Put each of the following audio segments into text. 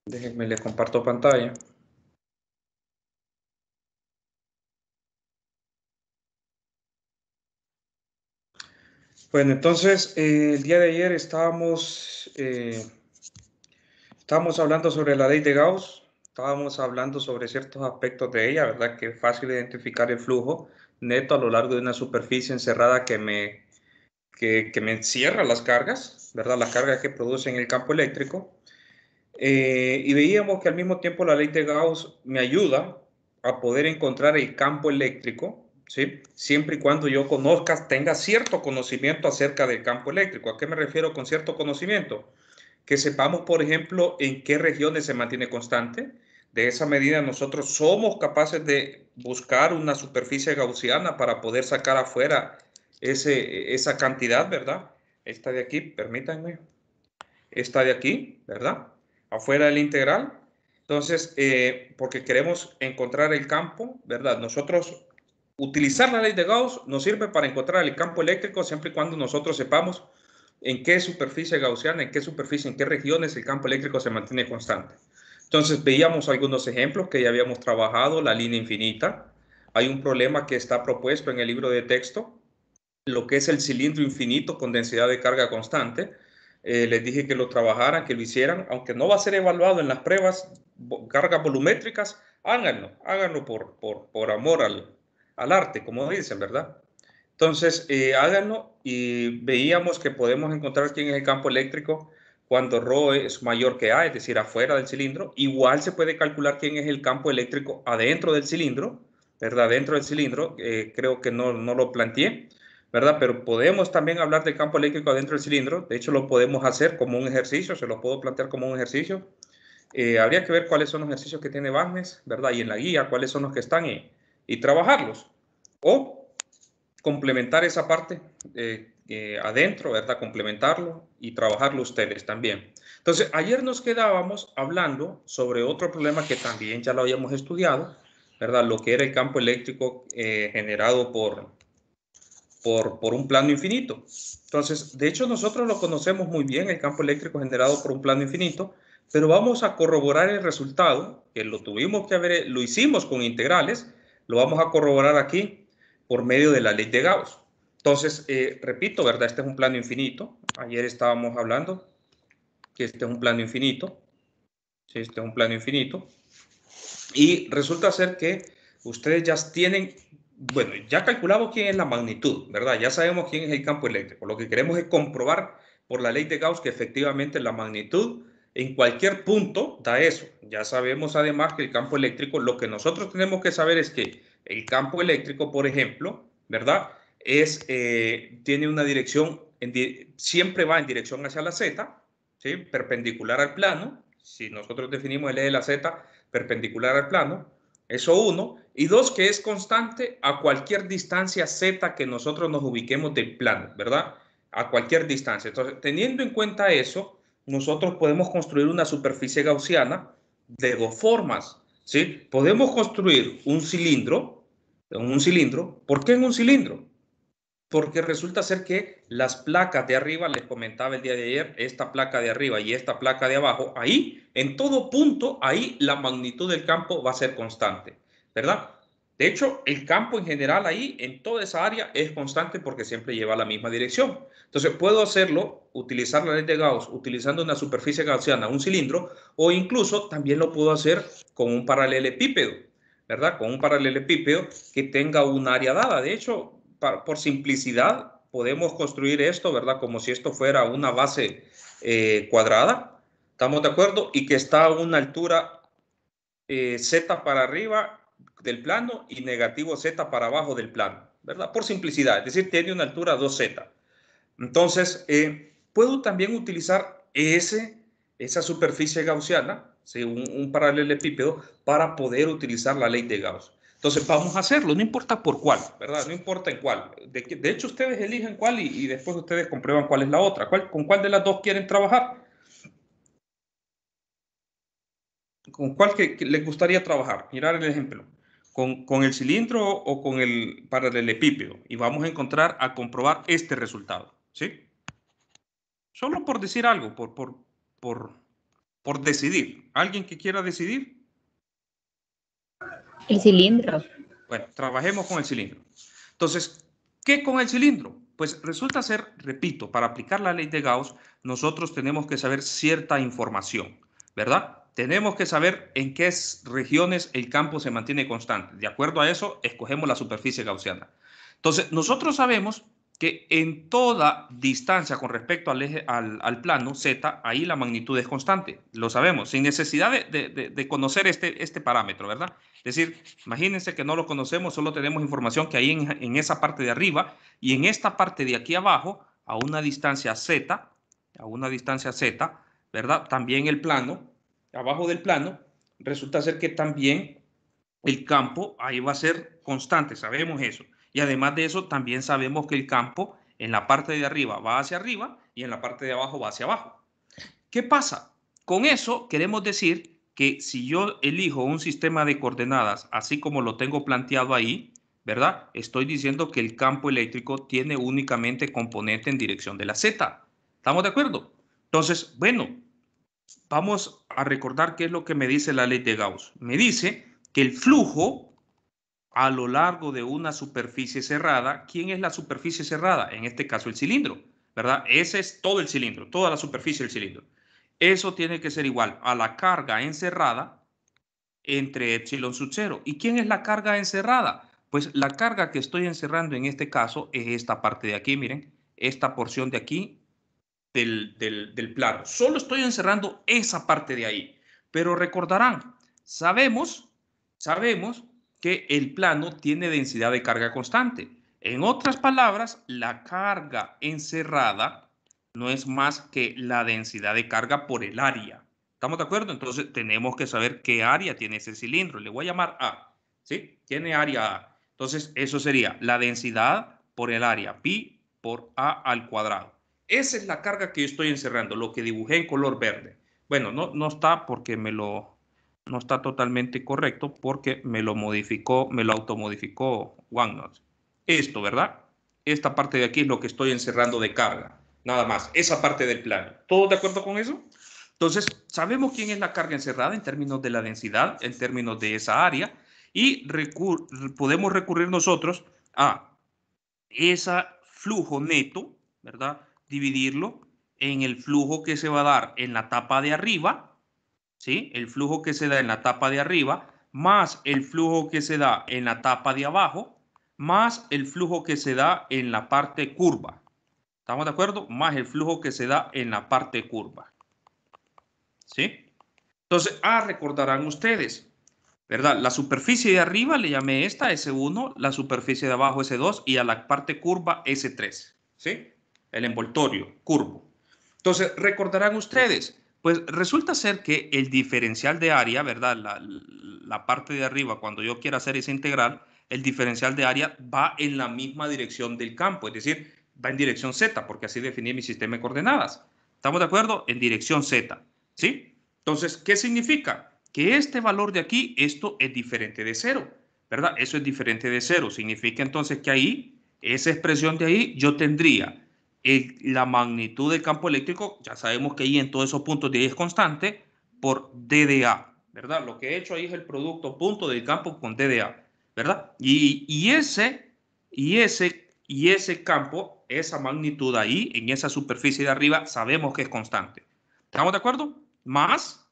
Déjenme, le comparto pantalla. Bueno, entonces, el día de ayer estábamos hablando sobre la ley de Gauss, estábamos hablando sobre ciertos aspectos de ella, ¿verdad? Que es fácil identificar el flujo neto a lo largo de una superficie encerrada que me encierra las cargas, ¿verdad? Las cargas que producen el campo eléctrico. Y veíamos que al mismo tiempo la ley de Gauss me ayuda a poder encontrar el campo eléctrico, ¿sí? Siempre y cuando yo conozca, tenga cierto conocimiento acerca del campo eléctrico. ¿A qué me refiero con cierto conocimiento? Que sepamos, por ejemplo, en qué regiones se mantiene constante. De esa medida nosotros somos capaces de buscar una superficie gaussiana para poder sacar afuera esa cantidad, ¿verdad? Esta de aquí, permítanme, esta de aquí, ¿verdad? Afuera del integral. Entonces, porque queremos encontrar el campo, ¿verdad? Nosotros, utilizar la ley de Gauss nos sirve para encontrar el campo eléctrico siempre y cuando nosotros sepamos en qué superficie gaussiana, en qué superficie, en qué regiones el campo eléctrico se mantiene constante. Entonces, veíamos algunos ejemplos que ya habíamos trabajado, la línea infinita. Hay un problema que está propuesto en el libro de texto, lo que es el cilindro infinito con densidad de carga constante. Les dije que lo trabajaran, que lo hicieran, aunque no va a ser evaluado en las pruebas, cargas volumétricas, háganlo por amor al arte, como dicen, ¿verdad? Entonces, háganlo y veíamos que podemos encontrar quién es el campo eléctrico cuando ρ es mayor que A, es decir, afuera del cilindro. Igual se puede calcular quién es el campo eléctrico adentro del cilindro, ¿verdad? Dentro del cilindro, creo que no lo planteé, ¿verdad? Pero podemos también hablar del campo eléctrico adentro del cilindro. De hecho, lo podemos hacer como un ejercicio, se lo puedo plantear como un ejercicio. Habría que ver cuáles son los ejercicios que tiene Bagnes, ¿verdad? Y en la guía, cuáles son los que están y trabajarlos. O complementar esa parte adentro, ¿verdad? Complementarlo y trabajarlo ustedes también. Entonces, ayer nos quedábamos hablando sobre otro problema que también ya lo habíamos estudiado, ¿verdad? Lo que era el campo eléctrico generado por un plano infinito. Entonces, de hecho, nosotros lo conocemos muy bien, el campo eléctrico generado por un plano infinito, pero vamos a corroborar el resultado, que lo tuvimos que haber, lo hicimos con integrales, lo vamos a corroborar aquí por medio de la ley de Gauss. Entonces, repito, ¿verdad? Este es un plano infinito. Ayer estábamos hablando que este es un plano infinito. Sí, este es un plano infinito. Y resulta ser que ustedes ya tienen, bueno, ya calculamos quién es la magnitud, ¿verdad? Ya sabemos quién es el campo eléctrico. Lo que queremos es comprobar por la ley de Gauss que efectivamente la magnitud en cualquier punto da eso. Ya sabemos además que el campo eléctrico, lo que nosotros tenemos que saber es que el campo eléctrico, por ejemplo, ¿verdad? Tiene una dirección, siempre va en dirección hacia la Z, ¿sí? Perpendicular al plano. Si nosotros definimos el eje de la Z perpendicular al plano, eso uno, y dos, que es constante a cualquier distancia z que nosotros nos ubiquemos del plano, ¿verdad? A cualquier distancia. Entonces, teniendo en cuenta eso, nosotros podemos construir una superficie gaussiana de dos formas, ¿sí? Podemos construir un cilindro. ¿Por qué en un cilindro? Porque resulta ser que las placas de arriba, les comentaba el día de ayer, esta placa de arriba y esta placa de abajo, ahí, en todo punto, ahí la magnitud del campo va a ser constante, ¿verdad? De hecho, el campo en general ahí, en toda esa área, es constante porque siempre lleva la misma dirección. Entonces, puedo hacerlo, utilizar la ley de Gauss, utilizando una superficie gaussiana, un cilindro, o incluso también lo puedo hacer con un paralelepípedo, ¿verdad? Con un paralelepípedo que tenga un área dada. De hecho, por simplicidad, podemos construir esto, ¿verdad? Como si esto fuera una base cuadrada, ¿estamos de acuerdo? Y que está a una altura z para arriba del plano y negativo z para abajo del plano, ¿verdad? Por simplicidad, es decir, tiene una altura 2z. Entonces, puedo también utilizar esa superficie gaussiana, ¿sí? un paralelepípedo, para poder utilizar la ley de Gauss. Entonces, vamos a hacerlo, no importa por cuál, ¿verdad? No importa en cuál. De hecho, ustedes eligen cuál y después ustedes comprueban cuál es la otra. ¿Con cuál de las dos quieren trabajar? ¿Con cuál que les gustaría trabajar? Mirar el ejemplo. ¿Con el cilindro o con el paralelepípedo? Y vamos a encontrar, a comprobar este resultado, ¿sí? Solo por decir algo, por por decidir. ¿Alguien que quiera decidir? El cilindro. Bueno, trabajemos con el cilindro. Entonces, ¿qué con el cilindro? Pues resulta ser, repito, para aplicar la ley de Gauss, nosotros tenemos que saber cierta información, ¿verdad? Tenemos que saber en qué regiones el campo se mantiene constante. De acuerdo a eso, escogemos la superficie gaussiana. Entonces, nosotros sabemos que en toda distancia con respecto al eje, al plano Z, ahí la magnitud es constante. Lo sabemos, sin necesidad de conocer este parámetro, ¿verdad? Es decir, imagínense que no lo conocemos, solo tenemos información que hay en esa parte de arriba y en esta parte de aquí abajo, a una distancia Z, ¿verdad? También el plano, abajo del plano, resulta ser que también el campo ahí va a ser constante, sabemos eso. Y además de eso, también sabemos que el campo en la parte de arriba va hacia arriba y en la parte de abajo va hacia abajo. ¿Qué pasa? Con eso queremos decir que si yo elijo un sistema de coordenadas así como lo tengo planteado ahí, ¿verdad? Estoy diciendo que el campo eléctrico tiene únicamente componente en dirección de la Z. ¿Estamos de acuerdo? Entonces, bueno, vamos a recordar qué es lo que me dice la ley de Gauss. Me dice que el flujo a lo largo de una superficie cerrada, ¿quién es la superficie cerrada? En este caso el cilindro, ¿verdad? Ese es todo el cilindro, toda la superficie del cilindro. Eso tiene que ser igual a la carga encerrada entre epsilon sub 0. ¿Y quién es la carga encerrada? Pues la carga que estoy encerrando en este caso es esta parte de aquí, miren, esta porción de aquí del plano. Solo estoy encerrando esa parte de ahí. Pero recordarán, sabemos que el plano tiene densidad de carga constante. En otras palabras, la carga encerrada no es más que la densidad de carga por el área. ¿Estamos de acuerdo? Entonces tenemos que saber qué área tiene ese cilindro. Le voy a llamar A. ¿Sí? Tiene área A. Entonces eso sería la densidad por el área, pi por A al cuadrado. Esa es la carga que yo estoy encerrando, lo que dibujé en color verde. Bueno, no está porque no está totalmente correcto porque me lo automodificó OneNote. Esto, ¿verdad? Esta parte de aquí es lo que estoy encerrando de carga. Nada más, esa parte del plano. ¿Todos de acuerdo con eso? Entonces, sabemos quién es la carga encerrada en términos de la densidad, en términos de esa área, y podemos recurrir nosotros a ese flujo neto, ¿verdad? Dividirlo en el flujo que se va a dar en la tapa de arriba, ¿sí? El flujo que se da en la tapa de arriba, más el flujo que se da en la tapa de abajo, más el flujo que se da en la parte curva. ¿Estamos de acuerdo? Más el flujo que se da en la parte curva. ¿Sí? Entonces, recordarán ustedes, ¿verdad? La superficie de arriba le llamé esta S1, la superficie de abajo S2 y a la parte curva S3, ¿sí? El envoltorio curvo. Entonces, recordarán ustedes, pues resulta ser que el diferencial de área, ¿verdad? La parte de arriba, cuando yo quiera hacer esa integral, el diferencial de área va en la misma dirección del campo, es decir, va en dirección Z, porque así definí mi sistema de coordenadas. ¿Estamos de acuerdo? En dirección Z, ¿sí? Entonces, ¿qué significa? Que este valor de aquí, esto es diferente de cero, ¿verdad? Eso es diferente de cero. Significa entonces que ahí, esa expresión de ahí, yo tendría la magnitud del campo eléctrico, ya sabemos que ahí en todos esos puntos de ahí es constante, por DDA, ¿verdad? Lo que he hecho ahí es el producto punto del campo con DDA, ¿verdad? Y ese campo, esa magnitud ahí, en esa superficie de arriba, sabemos que es constante. ¿Estamos de acuerdo? Más,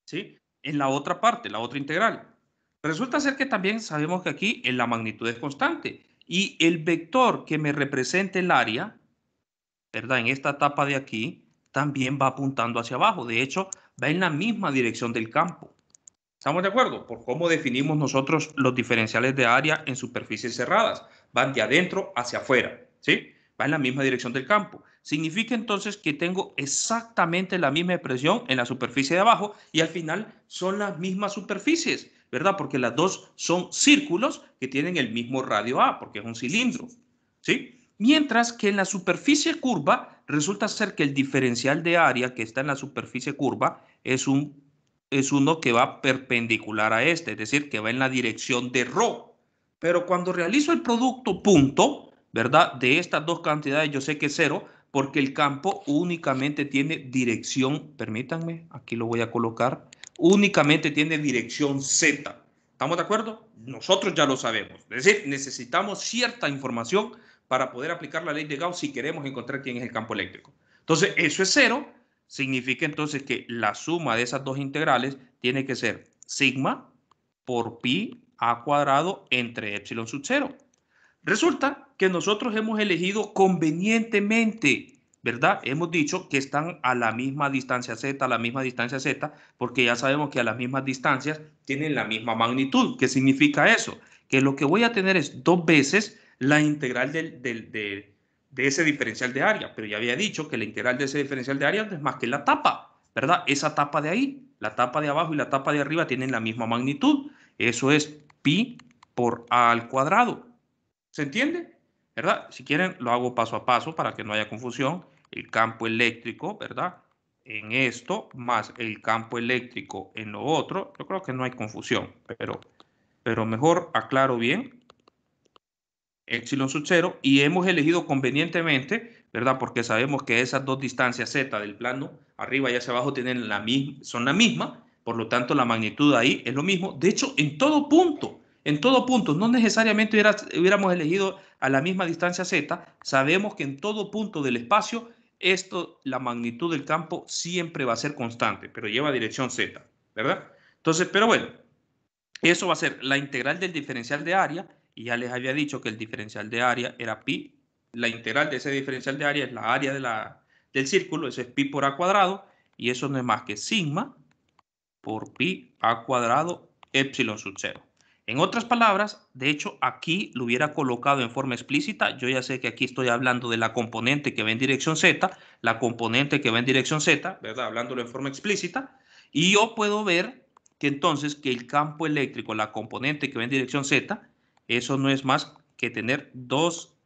¿sí? En la otra parte, la otra integral. Resulta ser que también sabemos que aquí en la magnitud es constante y el vector que me representa el área, ¿verdad? En esta etapa de aquí, también va apuntando hacia abajo. De hecho, va en la misma dirección del campo. ¿Estamos de acuerdo? Por cómo definimos nosotros los diferenciales de área en superficies cerradas. Van de adentro hacia afuera, ¿sí? Va en la misma dirección del campo. Significa entonces que tengo exactamente la misma expresión en la superficie de abajo y al final son las mismas superficies, ¿verdad? Porque las dos son círculos que tienen el mismo radio A, porque es un cilindro, ¿sí? Mientras que en la superficie curva resulta ser que el diferencial de área que está en la superficie curva es uno que va perpendicular a este, es decir, que va en la dirección de ρ. Pero cuando realizo el producto punto, ¿verdad? De estas dos cantidades yo sé que es cero, porque el campo únicamente tiene dirección, permítanme, aquí lo voy a colocar, únicamente tiene dirección Z. ¿Estamos de acuerdo? Nosotros ya lo sabemos. Es decir, necesitamos cierta información para poder aplicar la ley de Gauss si queremos encontrar quién es el campo eléctrico. Entonces, eso es cero. Significa entonces que la suma de esas dos integrales tiene que ser sigma por pi a cuadrado entre epsilon sub 0. Resulta que nosotros hemos elegido convenientemente, ¿verdad? Hemos dicho que están a la misma distancia z, porque ya sabemos que a las mismas distancias tienen la misma magnitud. ¿Qué significa eso? Que lo que voy a tener es 2 veces la integral de ese diferencial de área. Pero ya había dicho que la integral de ese diferencial de área no es más que la tapa, ¿verdad? Esa tapa de ahí, la tapa de abajo y la tapa de arriba tienen la misma magnitud. Eso es pi por a al cuadrado. ¿Se entiende? ¿Verdad? Si quieren, lo hago paso a paso para que no haya confusión. El campo eléctrico, ¿verdad? En esto, más el campo eléctrico en lo otro, yo creo que no hay confusión, pero mejor aclaro bien. Epsilon sub 0, y hemos elegido convenientemente, ¿verdad? Porque sabemos que esas dos distancias z del plano, arriba y hacia abajo, tienen son la misma, por lo tanto la magnitud ahí es lo mismo. De hecho, en todo punto, no necesariamente hubiéramos elegido a la misma distancia z, sabemos que en todo punto del espacio, la magnitud del campo siempre va a ser constante, pero lleva dirección z, ¿verdad? Entonces, pero bueno, eso va a ser la integral del diferencial de área, y ya les había dicho que el diferencial de área era pi. La integral de ese diferencial de área es la área del círculo, eso es pi por a cuadrado, y eso no es más que sigma por pi a cuadrado epsilon sub 0. En otras palabras, de hecho, aquí lo hubiera colocado en forma explícita. Yo ya sé que aquí estoy hablando de la componente que va en dirección z, la componente que va en dirección z, ¿verdad? Hablándolo en forma explícita, y yo puedo ver que entonces que el campo eléctrico, la componente que va en dirección z, eso no es más que tener 2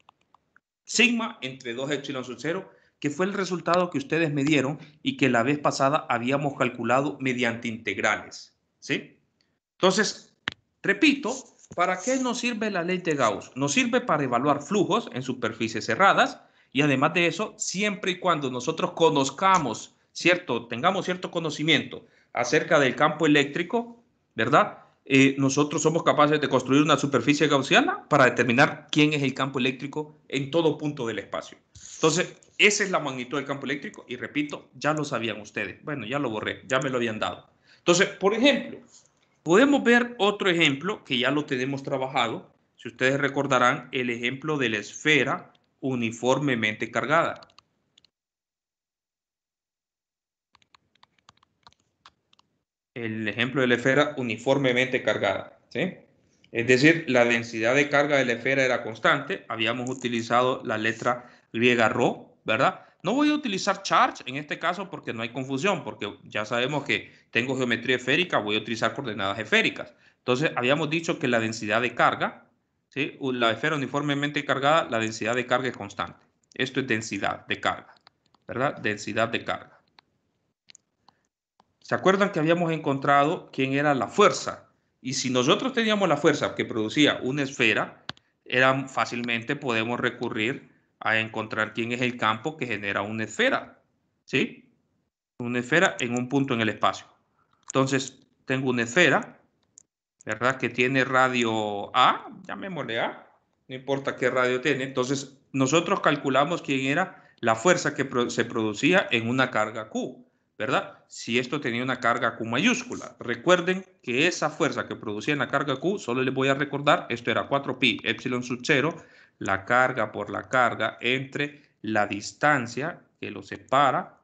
sigma entre 2 epsilon sub 0, que fue el resultado que ustedes me dieron y que la vez pasada habíamos calculado mediante integrales, ¿sí? Entonces, repito, ¿para qué nos sirve la ley de Gauss? Nos sirve para evaluar flujos en superficies cerradas, y además de eso, siempre y cuando nosotros conozcamos, tengamos cierto conocimiento acerca del campo eléctrico, ¿verdad? Nosotros somos capaces de construir una superficie gaussiana para determinar quién es el campo eléctrico en todo punto del espacio. Entonces, esa es la magnitud del campo eléctrico, y repito, ya lo sabían ustedes. Bueno, ya lo borré, ya me lo habían dado. Entonces, por ejemplo, podemos ver otro ejemplo que ya lo tenemos trabajado. Si ustedes recordarán, el ejemplo de la esfera uniformemente cargada. El ejemplo de la esfera uniformemente cargada, ¿sí? Es decir, la densidad de carga de la esfera era constante. Habíamos utilizado la letra griega ρ, ¿verdad? No voy a utilizar charge en este caso porque no hay confusión, porque ya sabemos que tengo geometría esférica, voy a utilizar coordenadas esféricas. Entonces, habíamos dicho que la densidad de carga, ¿sí? La esfera uniformemente cargada, la densidad de carga es constante. Esto es densidad de carga, ¿verdad? Densidad de carga. ¿Se acuerdan que habíamos encontrado quién era la fuerza? Y si nosotros teníamos la fuerza que producía una esfera, fácilmente podemos recurrir a encontrar quién es el campo que genera una esfera, ¿sí? Una esfera en un punto en el espacio. Entonces, tengo una esfera, ¿verdad? Que tiene radio A, llamémosle A, no importa qué radio tiene. Entonces, nosotros calculamos quién era la fuerza que se producía en una carga Q, ¿verdad? Si esto tenía una carga Q mayúscula. Recuerden que esa fuerza que producía en la carga Q, solo les voy a recordar, esto era 4pi epsilon sub 0, la carga por la carga entre la distancia que lo separa,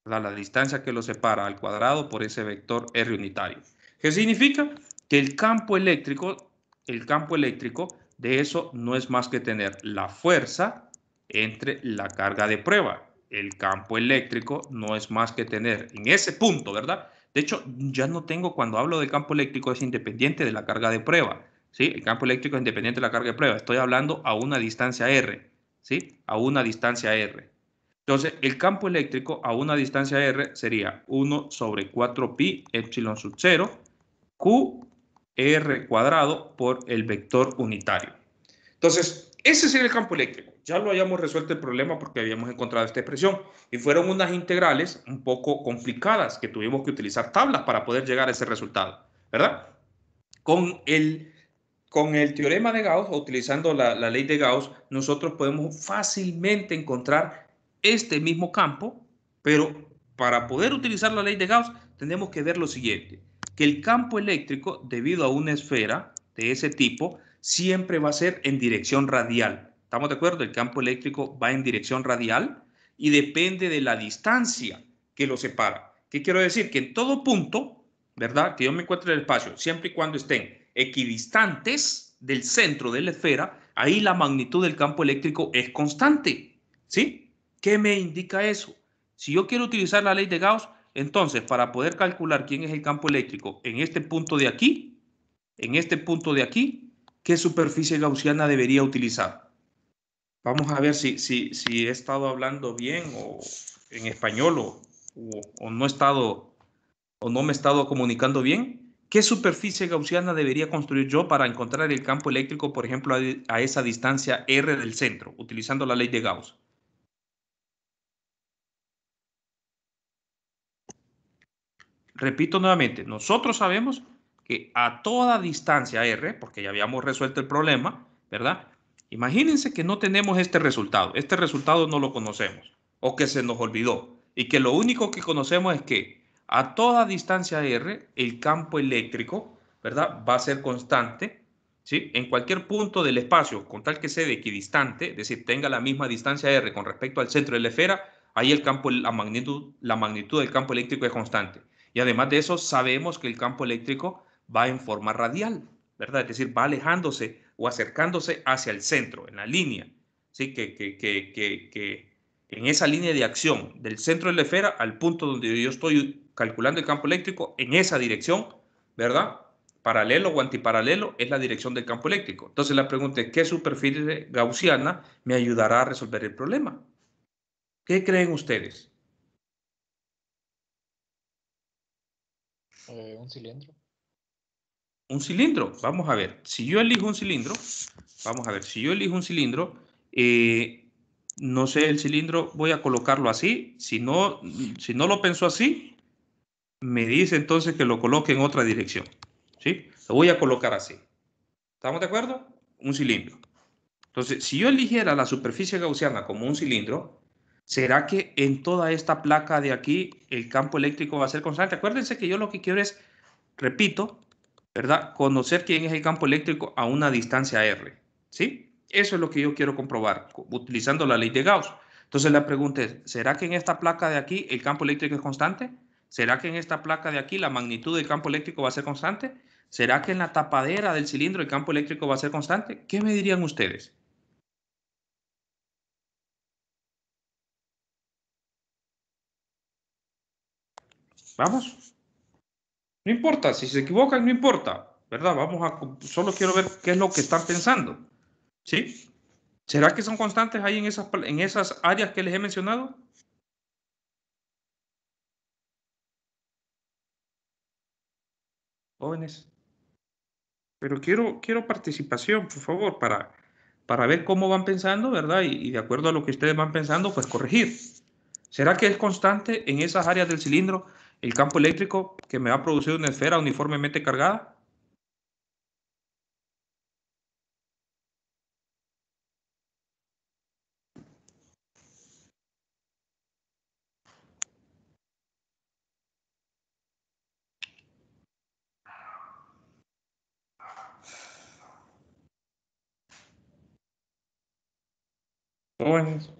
¿verdad? La distancia que lo separa al cuadrado por ese vector R unitario. ¿Qué significa? Que el campo eléctrico de eso no es más que tener la fuerza entre la carga de prueba. El campo eléctrico no es más que tener en ese punto, ¿verdad? De hecho, ya no tengo, cuando hablo del campo eléctrico, es independiente de la carga de prueba, ¿sí? El campo eléctrico es independiente de la carga de prueba. Estoy hablando a una distancia R, ¿sí? A una distancia R. Entonces, el campo eléctrico a una distancia R sería 1 sobre 4pi epsilon sub 0 Q R cuadrado por el vector unitario. Entonces, ese sería el campo eléctrico. ya lo hayamos resuelto el problema porque habíamos encontrado esta expresión. Y fueron unas integrales un poco complicadas que tuvimos que utilizar tablas para poder llegar a ese resultado, ¿verdad? Con el teorema de Gauss, o utilizando la ley de Gauss, nosotros podemos fácilmente encontrar este mismo campo, pero para poder utilizar la ley de Gauss tenemos que ver lo siguiente, que el campo eléctrico, debido a una esfera de ese tipo, siempre va a ser en dirección radial. ¿Estamos de acuerdo? El campo eléctrico va en dirección radial y depende de la distancia que lo separa. ¿Qué quiero decir? Que en todo punto, ¿verdad? Que yo me encuentre en el espacio, siempre y cuando estén equidistantes del centro de la esfera, ahí la magnitud del campo eléctrico es constante. ¿Sí? ¿Qué me indica eso? Si yo quiero utilizar la ley de Gauss, entonces para poder calcular quién es el campo eléctrico en este punto de aquí, ¿qué superficie gaussiana debería utilizar? Vamos a ver si he estado hablando bien o en español o no he estado o no me he estado comunicando bien. ¿Qué superficie gaussiana debería construir yo para encontrar el campo eléctrico, por ejemplo, a esa distancia R del centro, utilizando la ley de Gauss? Repito nuevamente, nosotros sabemos que a toda distancia R, porque ya habíamos resuelto el problema, ¿verdad? Imagínense que no tenemos este resultado no lo conocemos, o que se nos olvidó, y que lo único que conocemos es que a toda distancia R, el campo eléctrico, ¿verdad? Va a ser constante, ¿sí? En cualquier punto del espacio, con tal que sea de equidistante, es decir, tenga la misma distancia R con respecto al centro de la esfera, ahí la magnitud del campo eléctrico es constante. Y además de eso, sabemos que el campo eléctrico va en forma radial, ¿verdad? Es decir, va alejándose o acercándose hacia el centro, en la línea, ¿sí? Que en esa línea de acción del centro de la esfera al punto donde yo estoy calculando el campo eléctrico, en esa dirección, ¿verdad? Paralelo o antiparalelo es la dirección del campo eléctrico. Entonces la pregunta es, ¿qué superficie gaussiana me ayudará a resolver el problema? ¿Qué creen ustedes? Un cilindro. Un cilindro. Vamos a ver. Si yo elijo un cilindro, vamos a ver. Si yo elijo un cilindro, no sé, el cilindro voy a colocarlo así. Si no lo pensó así, me dice entonces que lo coloque en otra dirección. ¿Sí? Lo voy a colocar así. ¿Estamos de acuerdo? Un cilindro. Entonces, si yo eligiera la superficie gaussiana como un cilindro, ¿será que en toda esta placa de aquí el campo eléctrico va a ser constante? Acuérdense que yo lo que quiero es, repito, ¿verdad? Conocer quién es el campo eléctrico a una distancia R, ¿sí? Eso es lo que yo quiero comprobar utilizando la ley de Gauss. Entonces la pregunta es, ¿será que en esta placa de aquí el campo eléctrico es constante? ¿Será que en esta placa de aquí la magnitud del campo eléctrico va a ser constante? ¿Será que en la tapadera del cilindro el campo eléctrico va a ser constante? ¿Qué me dirían ustedes? ¿Vamos? No importa, si se equivocan, no importa, ¿verdad? Solo quiero ver qué es lo que están pensando, ¿sí? ¿Será que son constantes ahí en esas áreas que les he mencionado? Jóvenes, pero quiero participación, por favor, para ver cómo van pensando, ¿verdad? Y de acuerdo a lo que ustedes van pensando, pues corregir. ¿Será que es constante en esas áreas del cilindro el campo eléctrico que me va a producir una esfera uniformemente cargada? Jóvenes.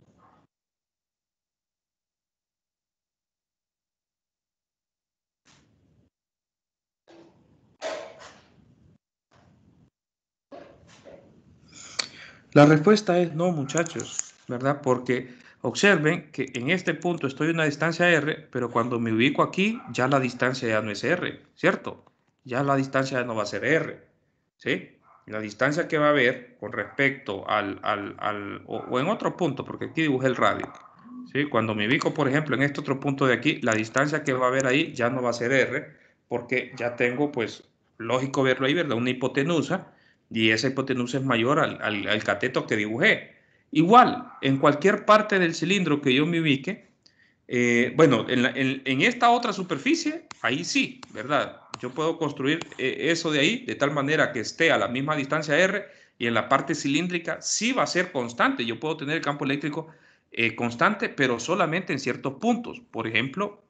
La respuesta es no, muchachos, ¿verdad? Porque observen que en este punto estoy a una distancia R, pero cuando me ubico aquí, ya la distancia ya no es R, ¿cierto? Ya la distancia ya no va a ser R, ¿sí? La distancia que va a haber con respecto o en otro punto, porque aquí dibujé el radio, ¿sí? Cuando me ubico, por ejemplo, en este otro punto de aquí, la distancia que va a haber ahí ya no va a ser R, porque ya tengo, pues, lógico verlo ahí, ¿verdad? Una hipotenusa y esa hipotenusa es mayor al cateto que dibujé. Igual, en cualquier parte del cilindro que yo me ubique, bueno, en esta otra superficie, ahí sí, ¿verdad? Yo puedo construir eso de ahí de tal manera que esté a la misma distancia R, y en la parte cilíndrica sí va a ser constante. Yo puedo tener el campo eléctrico constante, pero solamente en ciertos puntos. Por ejemplo,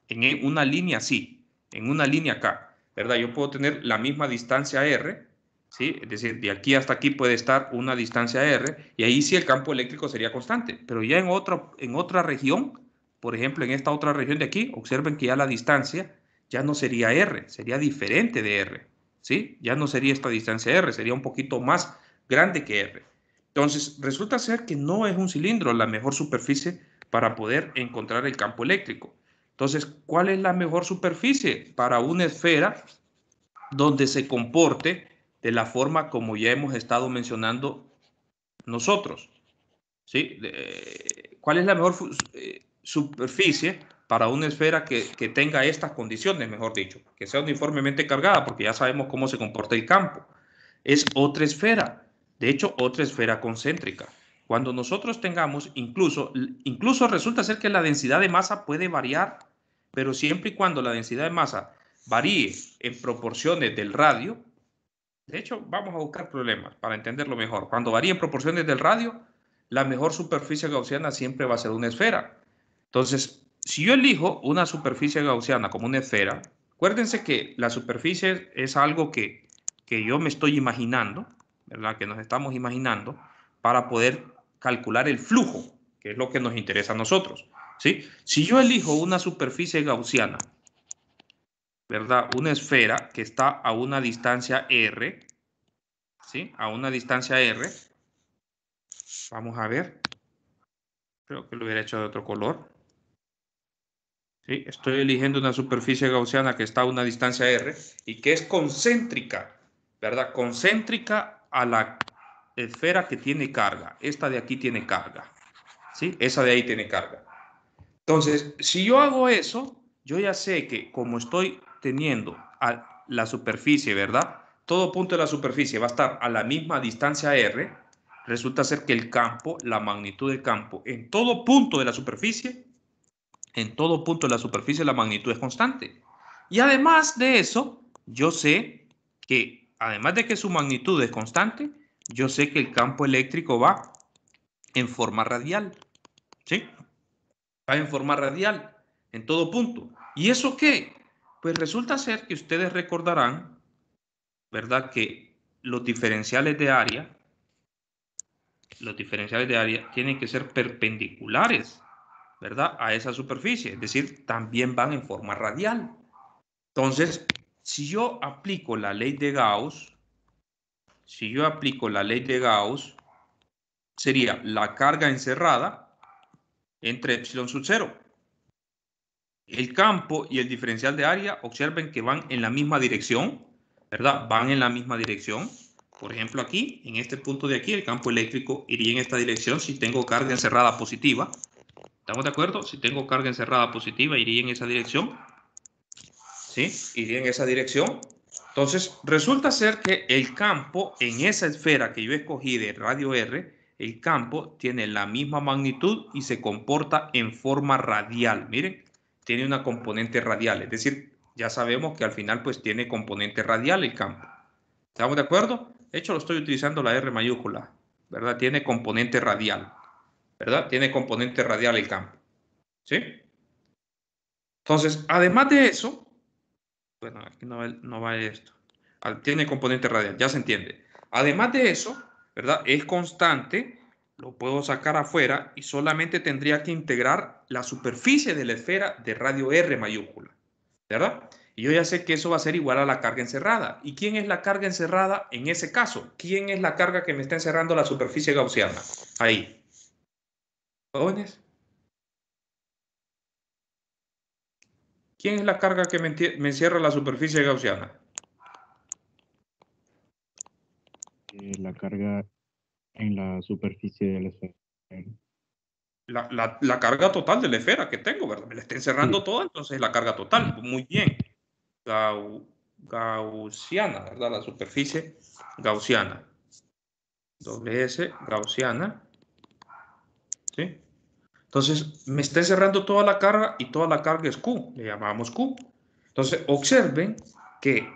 en una línea así, en una línea acá, ¿verdad? Yo puedo tener la misma distancia R, ¿sí? Es decir, de aquí hasta aquí puede estar una distancia R, y ahí sí el campo eléctrico sería constante. Pero ya en otra región, por ejemplo, en esta otra región de aquí, observen que ya la distancia ya no sería R, sería diferente de R, ¿sí? Ya no sería esta distancia R, sería un poquito más grande que R. Entonces, resulta ser que no es un cilindro la mejor superficie para poder encontrar el campo eléctrico. Entonces, ¿cuál es la mejor superficie para una esfera donde se comporte de la forma como ya hemos estado mencionando nosotros? ¿Sí? ¿Cuál es la mejor superficie para una esfera que tenga estas condiciones, mejor dicho? Que sea uniformemente cargada, porque ya sabemos cómo se comporta el campo. Es otra esfera, de hecho, otra esfera concéntrica. Cuando nosotros tengamos, incluso resulta ser que la densidad de masa puede variar, pero siempre y cuando la densidad de masa varíe en proporciones del radio. De hecho, vamos a buscar problemas para entenderlo mejor. Cuando varíe en proporciones del radio, la mejor superficie gaussiana siempre va a ser una esfera. Entonces, si yo elijo una superficie gaussiana como una esfera, acuérdense que la superficie es algo que yo me estoy imaginando, ¿verdad? Que nos estamos imaginando para poder calcular el flujo, que es lo que nos interesa a nosotros, ¿sí? Si yo elijo una superficie gaussiana, ¿verdad? Una esfera que está a una distancia R, ¿sí? A una distancia R. Vamos a ver. Creo que lo hubiera hecho de otro color. ¿Sí? Estoy eligiendo una superficie gaussiana que está a una distancia R y que es concéntrica, ¿verdad? Concéntrica a la esfera que tiene carga. Esta de aquí tiene carga, ¿sí? Esa de ahí tiene carga. Entonces, si yo hago eso, yo ya sé que como estoy teniendo a la superficie, ¿verdad? Todo punto de la superficie va a estar a la misma distancia R. Resulta ser que el campo, la magnitud del campo, en todo punto de la superficie, la magnitud es constante. Y además de eso, yo sé que, además de que su magnitud es constante, yo sé que el campo eléctrico va en forma radial, ¿sí? Va en forma radial, en todo punto. ¿Y eso qué? Pues resulta ser que ustedes recordarán, ¿verdad? Que los diferenciales de área tienen que ser perpendiculares, ¿verdad? A esa superficie, es decir, también van en forma radial. Entonces, si yo aplico la ley de Gauss, sería la carga encerrada entre epsilon sub 0. El campo y el diferencial de área, observen que van en la misma dirección, ¿verdad? Van en la misma dirección. Por ejemplo, aquí, en este punto de aquí, el campo eléctrico iría en esta dirección si tengo carga encerrada positiva. ¿Estamos de acuerdo? Si tengo carga encerrada positiva, iría en esa dirección. ¿Sí? Iría en esa dirección. Entonces, resulta ser que el campo en esa esfera que yo escogí de radio R, el campo tiene la misma magnitud y se comporta en forma radial. Miren, tiene una componente radial. Es decir, ya sabemos que al final pues tiene componente radial el campo. ¿Estamos de acuerdo? De hecho, lo estoy utilizando la R mayúscula, ¿verdad? Tiene componente radial, ¿verdad? Tiene componente radial el campo. ¿Sí? Entonces, además de eso, bueno, aquí no va esto. Tiene componente radial, ya se entiende. Además de eso, ¿verdad? Es constante, lo puedo sacar afuera y solamente tendría que integrar la superficie de la esfera de radio R mayúscula, ¿verdad? Y yo ya sé que eso va a ser igual a la carga encerrada. ¿Y quién es la carga encerrada en ese caso? ¿Quién es la carga que me está encerrando la superficie gaussiana? Ahí. ¿Jóvenes? ¿Quién es la carga que me encierra la superficie gaussiana? La carga en la superficie de la esfera. La carga total de la esfera que tengo, ¿verdad? Me la está encerrando Sí. toda, entonces la carga total. Muy bien. Gaussiana, ¿verdad? La superficie gaussiana. Doble S, gaussiana. ¿sí? Entonces, me está encerrando toda la carga y toda la carga es Q, le llamamos Q. Entonces, observen que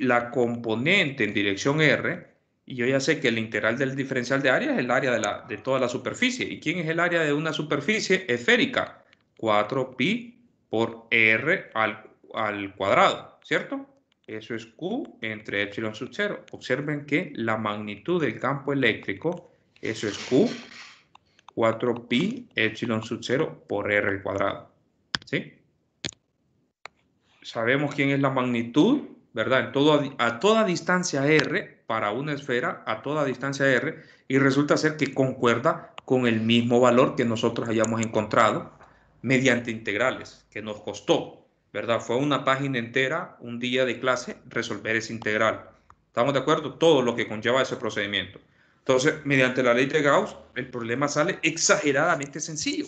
la componente en dirección R, y yo ya sé que el integral del diferencial de área es el área de toda la superficie. ¿Y quién es el área de una superficie esférica? 4pi por R al cuadrado, ¿cierto? Eso es Q entre epsilon sub 0. Observen que la magnitud del campo eléctrico, eso es Q 4pi epsilon sub 0 por r al cuadrado. ¿Sí? Sabemos quién es la magnitud, ¿verdad? A toda distancia r, para una esfera, a toda distancia r, y resulta ser que concuerda con el mismo valor que nosotros hayamos encontrado mediante integrales, que nos costó, ¿verdad? Fue una página entera, un día de clase, resolver ese integral. ¿Estamos de acuerdo? Todo lo que conlleva ese procedimiento. Entonces, mediante la ley de Gauss, el problema sale exageradamente sencillo,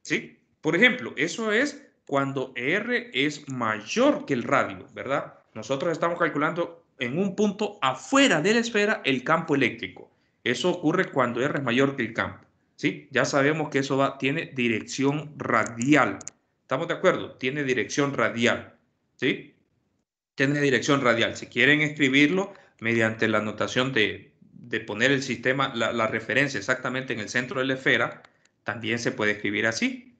¿sí? Por ejemplo, eso es cuando R es mayor que el radio, ¿verdad? Nosotros estamos calculando en un punto afuera de la esfera el campo eléctrico. Eso ocurre cuando R es mayor que el campo, ¿sí? Ya sabemos que eso tiene dirección radial. ¿Estamos de acuerdo? Tiene dirección radial, ¿sí? Tiene dirección radial. Si quieren escribirlo mediante la notación de poner el sistema, la referencia exactamente en el centro de la esfera, también se puede escribir así,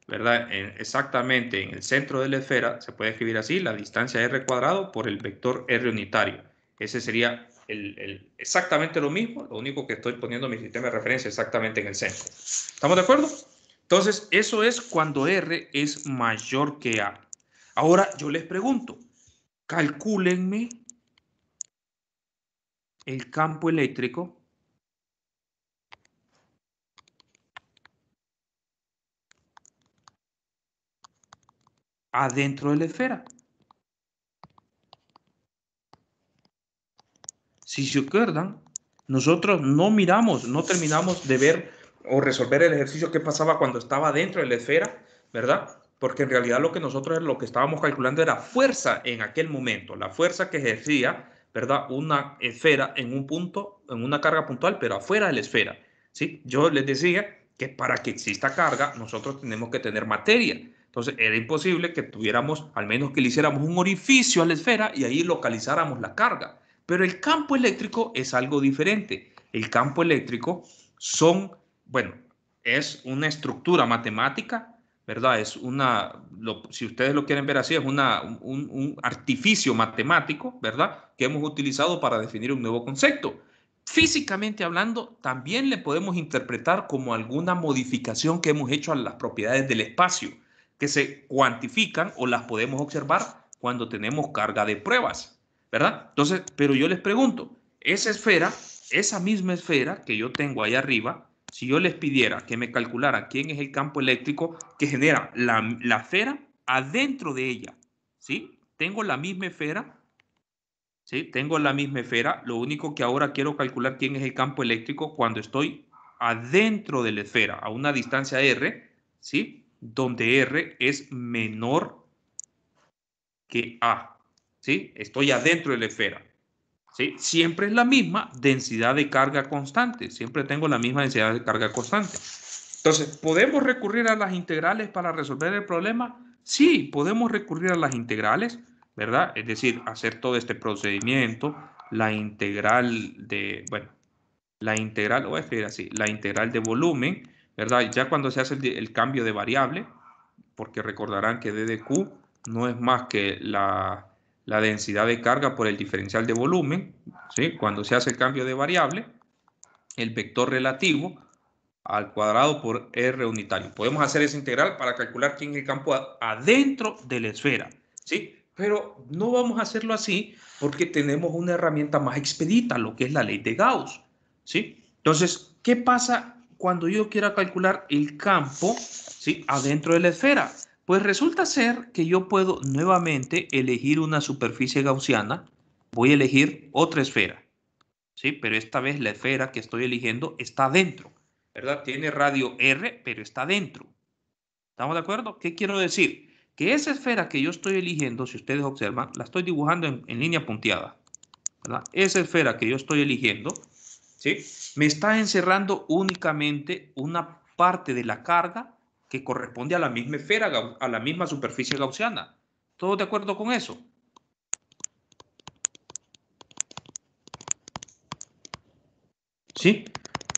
¿verdad? Exactamente en el centro de la esfera se puede escribir así, la distancia r cuadrado por el vector r unitario. Ese sería exactamente lo mismo, lo único que estoy poniendo mi sistema de referencia exactamente en el centro. ¿Estamos de acuerdo? Entonces, eso es cuando r es mayor que a. Ahora, yo les pregunto, calcúlenme el campo eléctrico adentro de la esfera. Si se acuerdan, nosotros no miramos, no terminamos de ver o resolver el ejercicio que pasaba cuando estaba dentro de la esfera, ¿verdad? Porque en realidad lo que estábamos calculando era fuerza en aquel momento, la fuerza que ejercía, ¿verdad? Una esfera en un punto, en una carga puntual, pero afuera de la esfera, ¿sí? Yo les decía que para que exista carga, nosotros tenemos que tener materia. Entonces, era imposible que tuviéramos, al menos que le hiciéramos un orificio a la esfera y ahí localizáramos la carga. Pero el campo eléctrico es algo diferente. El campo eléctrico bueno, es una estructura matemática, ¿verdad? Si ustedes lo quieren ver así, es un artificio matemático, ¿verdad? Que hemos utilizado para definir un nuevo concepto. Físicamente hablando, también le podemos interpretar como alguna modificación que hemos hecho a las propiedades del espacio, que se cuantifican o las podemos observar cuando tenemos carga de pruebas. ¿Verdad? Entonces, pero yo les pregunto, esa misma esfera que yo tengo ahí arriba, si yo les pidiera que me calcularan quién es el campo eléctrico que genera la esfera adentro de ella, ¿sí? Tengo la misma esfera, ¿sí? Tengo la misma esfera, lo único que ahora quiero calcular quién es el campo eléctrico cuando estoy adentro de la esfera, a una distancia r, ¿sí? Donde r es menor que a, ¿sí? Estoy adentro de la esfera. ¿Sí? Siempre es la misma densidad de carga constante, siempre tengo la misma densidad de carga constante. Entonces, ¿podemos recurrir a las integrales para resolver el problema? Sí, podemos recurrir a las integrales, ¿verdad? Es decir, hacer todo este procedimiento, la integral lo voy a escribir así, la integral de volumen, ¿verdad? Ya cuando se hace el cambio de variable, porque recordarán que d de q no es más que la densidad de carga por el diferencial de volumen, ¿sí? Cuando se hace el cambio de variable, el vector relativo al cuadrado por r unitario. Podemos hacer esa integral para calcular quién es el campo adentro de la esfera, ¿sí? Pero no vamos a hacerlo así porque tenemos una herramienta más expedita, lo que es la ley de Gauss, ¿sí? Entonces, ¿qué pasa cuando yo quiera calcular el campo, ¿sí? Adentro de la esfera? Pues resulta ser que yo puedo nuevamente elegir una superficie gaussiana. Voy a elegir otra esfera, ¿sí? Pero esta vez la esfera que estoy eligiendo está dentro, ¿verdad? Tiene radio R, pero está dentro. ¿Estamos de acuerdo? ¿Qué quiero decir? Que esa esfera que yo estoy eligiendo, si ustedes observan, la estoy dibujando en línea punteada, ¿verdad? Esa esfera que yo estoy eligiendo, ¿sí? Me está encerrando únicamente una parte de la carga que corresponde a la misma esfera, a la misma superficie gaussiana. ¿Todos de acuerdo con eso? ¿Sí?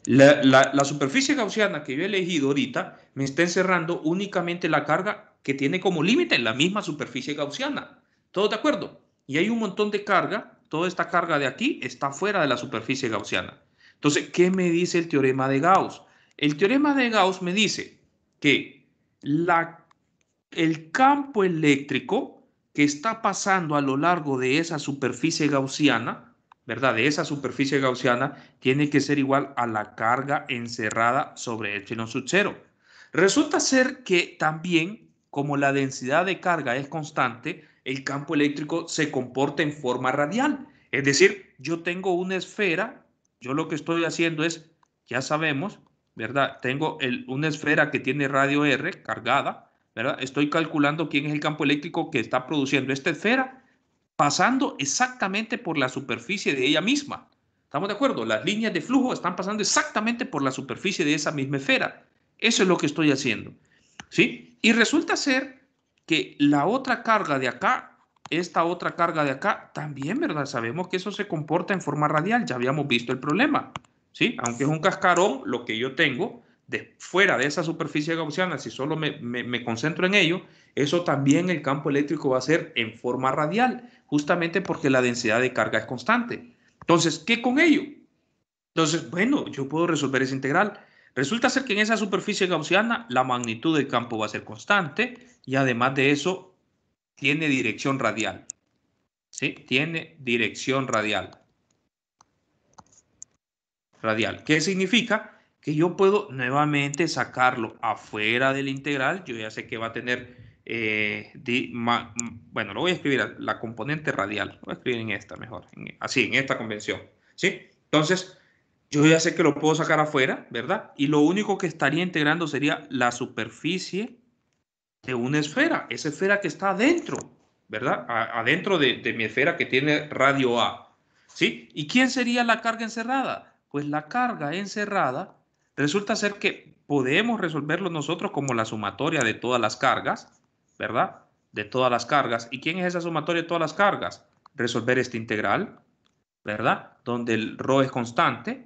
La superficie gaussiana que yo he elegido ahorita me está encerrando únicamente la carga que tiene como límite la misma superficie gaussiana. ¿Todos de acuerdo? Y hay un montón de carga, toda esta carga de aquí está fuera de la superficie gaussiana. Entonces, ¿qué me dice el teorema de Gauss? El teorema de Gauss me dice que el campo eléctrico que está pasando a lo largo de esa superficie gaussiana, ¿verdad? De esa superficie gaussiana tiene que ser igual a la carga encerrada sobre epsilon sub 0. Resulta ser que también, como la densidad de carga es constante, el campo eléctrico se comporta en forma radial. Es decir, yo tengo una esfera, yo lo que estoy haciendo es, ya sabemos, ¿verdad? Tengo una esfera que tiene radio R cargada, ¿verdad? Estoy calculando quién es el campo eléctrico que está produciendo esta esfera, pasando exactamente por la superficie de ella misma. ¿Estamos de acuerdo? Las líneas de flujo están pasando exactamente por la superficie de esa misma esfera. Eso es lo que estoy haciendo. ¿Sí? Y resulta ser que la otra carga de acá, esta otra carga de acá, también, ¿verdad? Sabemos que eso se comporta en forma radial. Ya habíamos visto el problema. ¿Sí? Aunque es un cascarón, lo que yo tengo fuera de esa superficie gaussiana, si solo me concentro en ello, eso también el campo eléctrico va a ser en forma radial, justamente porque la densidad de carga es constante. Entonces, ¿qué con ello? Entonces, bueno, yo puedo resolver esa integral. Resulta ser que en esa superficie gaussiana la magnitud del campo va a ser constante y además de eso tiene dirección radial. ¿Sí? Tiene dirección radial. ¿Qué significa? Que yo puedo nuevamente sacarlo afuera de la integral. Yo ya sé que va a tener, bueno, lo voy a escribir la componente radial. Lo voy a escribir en esta mejor, así, en esta convención. ¿Sí? Entonces, yo ya sé que lo puedo sacar afuera, ¿verdad? Y lo único que estaría integrando sería la superficie de una esfera, esa esfera que está adentro, ¿verdad? Adentro de mi esfera que tiene radio A. ¿Sí? ¿Y quién sería la carga encerrada? Pues la carga encerrada resulta ser que podemos resolverlo nosotros como la sumatoria de todas las cargas, ¿verdad? De todas las cargas. ¿Y quién es esa sumatoria de todas las cargas? Resolver esta integral, ¿verdad? Donde el ρ es constante,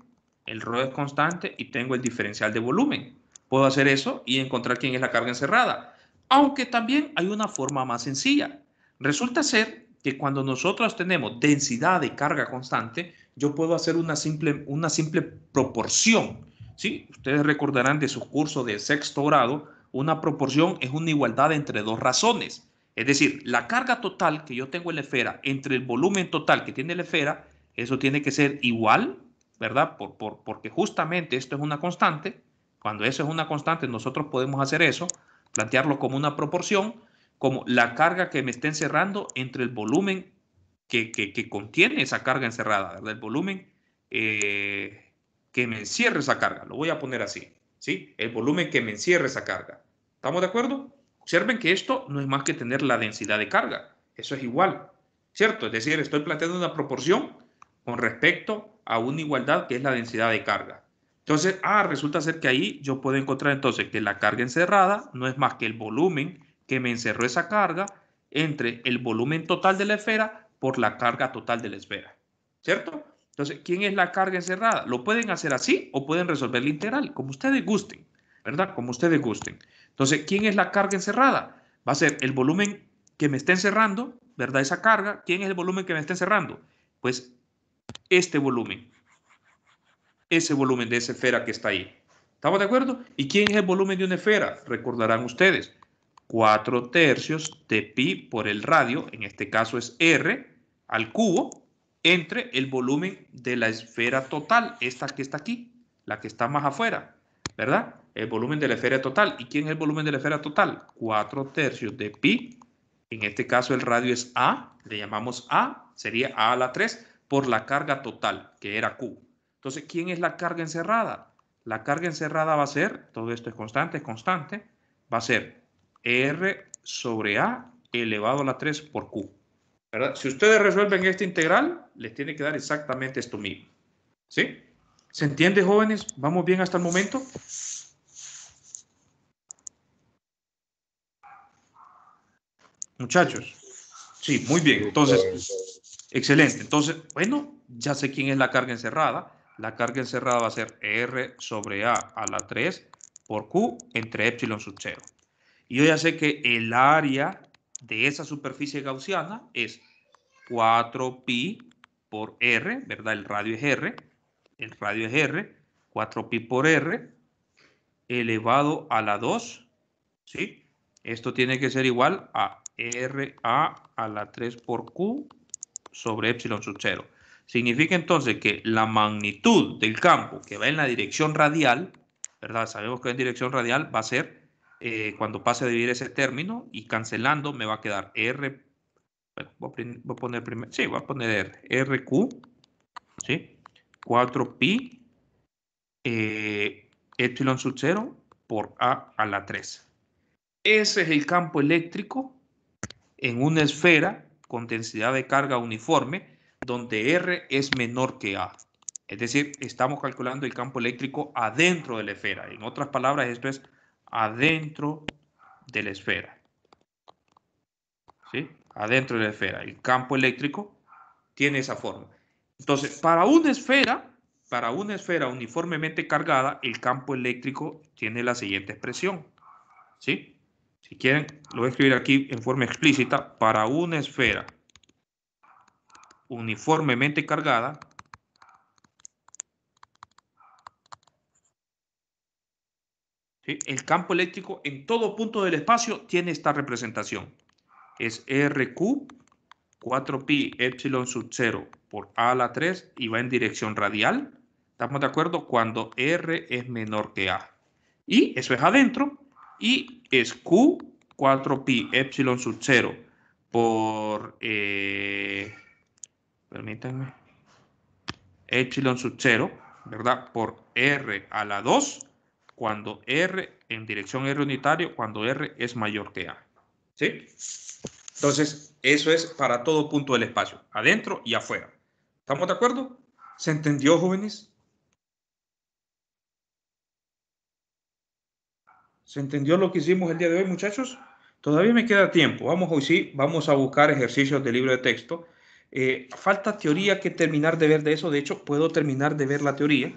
y tengo el diferencial de volumen. Puedo hacer eso y encontrar quién es la carga encerrada. Aunque también hay una forma más sencilla. Resulta ser que cuando nosotros tenemos densidad de carga constante, yo puedo hacer una simple proporción. ¿Sí? Ustedes recordarán de su curso de sexto grado, una proporción es una igualdad entre dos razones. Es decir, la carga total que yo tengo en la esfera entre el volumen total que tiene la esfera, eso tiene que ser igual, ¿verdad? Porque justamente esto es una constante. Cuando eso es una constante, nosotros podemos hacer eso, plantearlo como una proporción, como la carga que me está encerrando entre el volumen que contiene esa carga encerrada, ¿verdad? El volumen que me encierra esa carga. Lo voy a poner así, ¿sí? El volumen que me encierra esa carga. ¿Estamos de acuerdo? Observen que esto no es más que tener la densidad de carga. Eso es igual, ¿cierto? Es decir, estoy planteando una proporción con respecto a una igualdad que es la densidad de carga. Entonces, resulta ser que ahí yo puedo encontrar entonces que la carga encerrada no es más que el volumen que me encerró esa carga entre el volumen total de la esfera por la carga total de la esfera, ¿cierto? Entonces, ¿quién es la carga encerrada? Lo pueden hacer así o pueden resolver la integral, como ustedes gusten, ¿verdad? Como ustedes gusten. Entonces, ¿quién es la carga encerrada? Va a ser el volumen que me está encerrando, ¿verdad? Esa carga. ¿Quién es el volumen que me está encerrando? Pues este volumen, ese volumen de esa esfera que está ahí. ¿Estamos de acuerdo? ¿Y quién es el volumen de una esfera? Recordarán ustedes, 4/3 de pi por el radio, en este caso es r al cubo, entre el volumen de la esfera total, esta que está aquí, la que está más afuera, ¿verdad? El volumen de la esfera total. ¿Y quién es el volumen de la esfera total? 4/3 de pi, en este caso el radio es A, le llamamos A, sería A a la 3, por la carga total, que era Q. Entonces, ¿quién es la carga encerrada? La carga encerrada va a ser, todo esto es constante, va a ser R sobre A elevado a la 3 por Q. ¿Verdad? Si ustedes resuelven esta integral, les tiene que dar exactamente esto mismo. ¿Sí? ¿Se entiende, jóvenes? ¿Vamos bien hasta el momento? Muchachos. Sí, muy bien. Entonces, excelente. Entonces, bueno, ya sé quién es la carga encerrada. La carga encerrada va a ser R sobre a la 3 por Q entre epsilon sub 0. Y yo ya sé que el área de esa superficie gaussiana es 4pi por R, ¿verdad? El radio es R. El radio es R. 4pi por R elevado a la 2, ¿sí? Esto tiene que ser igual a RA a la 3 por Q sobre epsilon sub 0. Significa entonces que la magnitud del campo que va en la dirección radial, ¿verdad? Sabemos que en dirección radial va a ser cuando pase a dividir ese término y cancelando me va a quedar R, bueno, voy a poner primero, sí, voy a poner RQ, ¿sí? 4pi epsilon sub 0 por a la 3. Ese es el campo eléctrico en una esfera con densidad de carga uniforme, donde R es menor que A. Es decir, estamos calculando el campo eléctrico adentro de la esfera. En otras palabras, esto es adentro de la esfera. ¿Sí? Adentro de la esfera. El campo eléctrico tiene esa forma. Entonces, para una esfera uniformemente cargada, el campo eléctrico tiene la siguiente expresión. ¿Sí? Si quieren, lo voy a escribir aquí en forma explícita. Para una esfera uniformemente cargada, ¿sí? El campo eléctrico en todo punto del espacio tiene esta representación. Es RQ 4pi epsilon sub 0 por a a la 3 y va en dirección radial. ¿Estamos de acuerdo? Cuando R es menor que A. Y eso es adentro. Y es Q 4pi epsilon sub 0 por... permítanme. Epsilon sub 0, ¿verdad? Por R a la 2, cuando R en dirección R unitario, cuando R es mayor que A. ¿Sí? Entonces, eso es para todo punto del espacio, adentro y afuera. ¿Estamos de acuerdo? ¿Se entendió, jóvenes? ¿Se entendió lo que hicimos el día de hoy, muchachos? Todavía me queda tiempo. Vamos hoy sí, vamos a buscar ejercicios de libro de texto. Falta teoría que terminar de ver de eso. De hecho, puedo terminar de ver la teoría.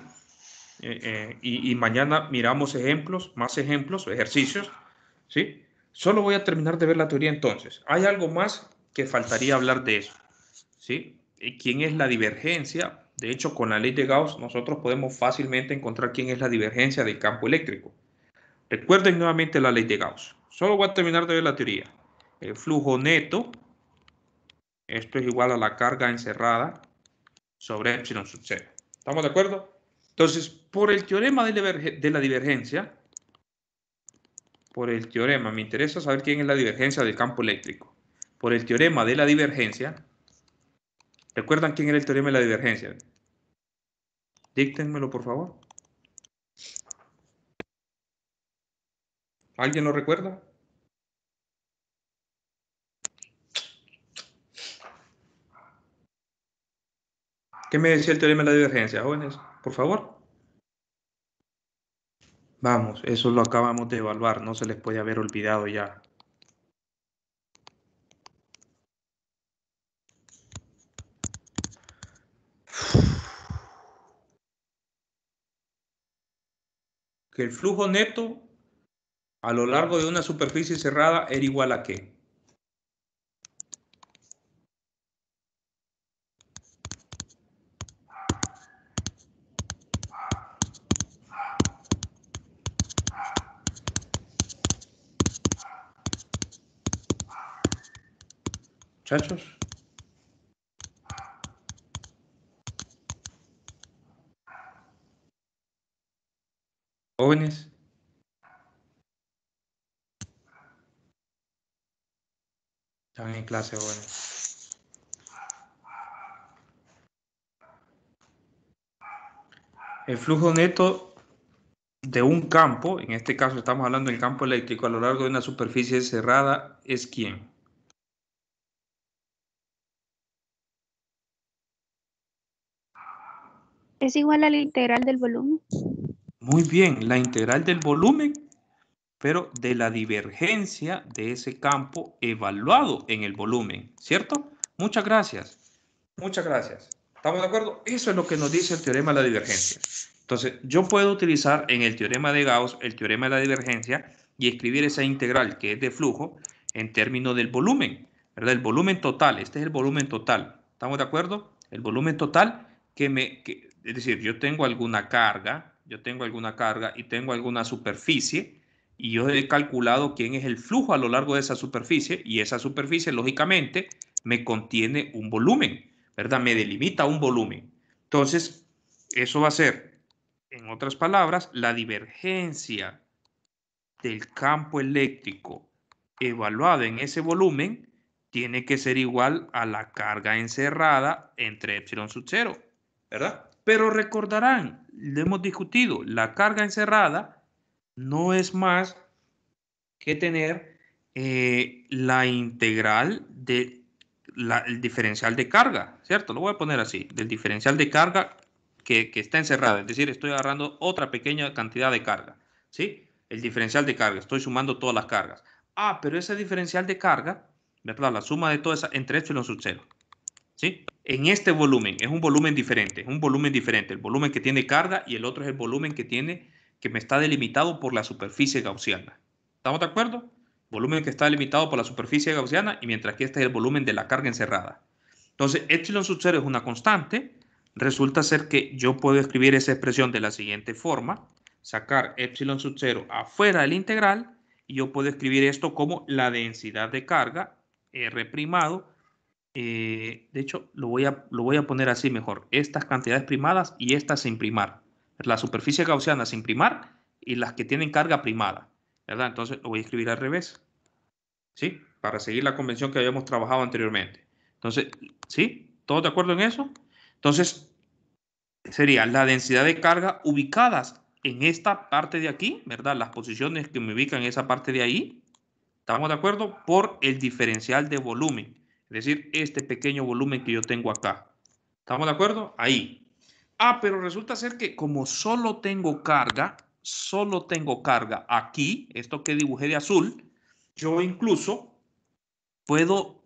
Y mañana miramos ejemplos, más ejemplos, ejercicios, ¿sí? Solo voy a terminar de ver la teoría entonces. Hay algo más que faltaría hablar de eso, ¿sí? ¿Quién es la divergencia? De hecho, con la ley de Gauss nosotros podemos fácilmente encontrar quién es la divergencia del campo eléctrico. Recuerden nuevamente la ley de Gauss. Solo voy a terminar de ver la teoría. El flujo neto, esto es igual a la carga encerrada sobre epsilon sub 0. ¿Estamos de acuerdo? Entonces, por el teorema de la divergencia, por el teorema, me interesa saber quién es la divergencia del campo eléctrico. Por el teorema de la divergencia, ¿recuerdan quién era el teorema de la divergencia? Díctenmelo, por favor. ¿Alguien lo recuerda? ¿Qué me decía el teorema de la divergencia, jóvenes? Por favor. Vamos, eso lo acabamos de evaluar, no se les puede haber olvidado ya. Que el flujo neto a lo largo de una superficie cerrada era igual a ¿qué? Muchachos. Jóvenes. Están en clase, jóvenes. El flujo neto de un campo, en este caso estamos hablando del campo eléctrico a lo largo de una superficie cerrada, ¿es quién? Es igual a la integral del volumen. Muy bien, la integral del volumen pero de la divergencia de ese campo evaluado en el volumen, ¿cierto? Muchas gracias. Muchas gracias. ¿Estamos de acuerdo? Eso es lo que nos dice el teorema de la divergencia. Entonces, yo puedo utilizar en el teorema de Gauss el teorema de la divergencia y escribir esa integral que es de flujo en términos del volumen, ¿verdad? El volumen total, este es el volumen total. ¿Estamos de acuerdo? El volumen total es decir, yo tengo alguna carga y tengo alguna superficie y yo he calculado quién es el flujo a lo largo de esa superficie y esa superficie, lógicamente, me contiene un volumen, ¿verdad? Me delimita un volumen. Entonces, eso va a ser, en otras palabras, la divergencia del campo eléctrico evaluado en ese volumen tiene que ser igual a la carga encerrada entre epsilon sub 0, ¿verdad? Pero recordarán, lo hemos discutido, la carga encerrada no es más que tener la integral del diferencial de carga, ¿cierto? Lo voy a poner así, del diferencial de carga que está encerrada, es decir, estoy agarrando otra pequeña cantidad de carga, ¿sí? El diferencial de carga, estoy sumando todas las cargas. Ah, pero ese diferencial de carga, ¿verdad? La suma de todas esas entre epsilon sub 0, ¿sí? En este volumen, es un volumen diferente, el volumen que tiene carga y el otro es el volumen que me está delimitado por la superficie gaussiana. ¿Estamos de acuerdo? Volumen que está delimitado por la superficie gaussiana y mientras que este es el volumen de la carga encerrada. Entonces, epsilon sub 0 es una constante. Resulta ser que yo puedo escribir esa expresión de la siguiente forma, sacar epsilon sub 0 afuera del integral y yo puedo escribir esto como la densidad de carga, R primado. De hecho, lo voy a poner así mejor. Estas cantidades primadas y estas sin primar. La superficie gaussiana sin primar y las que tienen carga primada, ¿verdad? Entonces lo voy a escribir al revés, ¿sí? Para seguir la convención que habíamos trabajado anteriormente. Entonces, ¿sí? ¿Todos de acuerdo en eso? Entonces, sería la densidad de carga ubicadas en esta parte de aquí, ¿verdad? Las posiciones que me ubican en esa parte de ahí, ¿estamos de acuerdo? Por el diferencial de volumen. Es decir, este pequeño volumen que yo tengo acá. ¿Estamos de acuerdo? Ahí. Ah, pero resulta ser que como solo tengo carga aquí, esto que dibujé de azul, yo incluso puedo,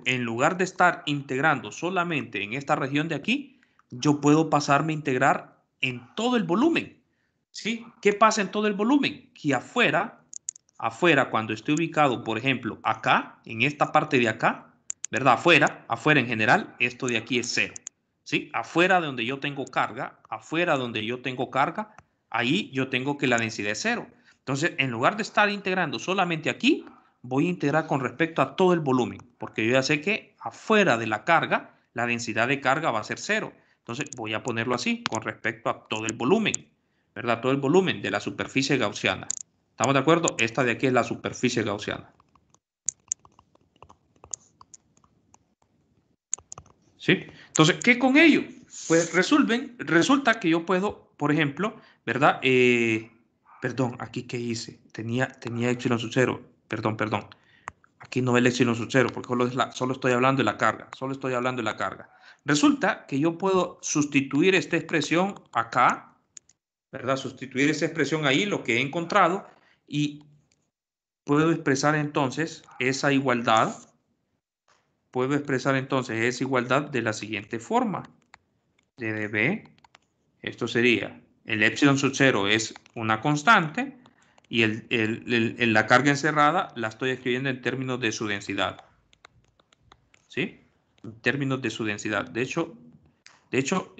en lugar de estar integrando solamente en esta región de aquí, yo puedo pasarme a integrar en todo el volumen. ¿Sí? ¿Qué pasa en todo el volumen? Que afuera, cuando esté ubicado, por ejemplo, acá, en esta parte de acá, ¿verdad? Afuera en general, esto de aquí es cero. ¿Sí? Afuera donde yo tengo carga, ahí yo tengo que la densidad es cero. Entonces, en lugar de estar integrando solamente aquí, voy a integrar con respecto a todo el volumen, porque yo ya sé que afuera de la carga, la densidad de carga va a ser cero. Entonces, voy a ponerlo así, con respecto a todo el volumen, ¿verdad? Todo el volumen de la superficie gaussiana. ¿Estamos de acuerdo? Esta de aquí es la superficie gaussiana. ¿Sí? Entonces, ¿qué con ello? Pues resulta que yo puedo, por ejemplo, ¿verdad? Perdón, aquí ¿qué hice? Tenía epsilon sub 0. Perdón. Aquí no es el epsilon sub 0 porque solo estoy hablando de la carga. Resulta que yo puedo sustituir esta expresión acá, ¿verdad? Sustituir esa expresión ahí, lo que he encontrado, y puedo expresar entonces esa igualdad. De la siguiente forma. D de B, esto sería, el epsilon sub 0 es una constante y la carga encerrada la estoy escribiendo en términos de su densidad. ¿Sí? En términos de su densidad. De hecho,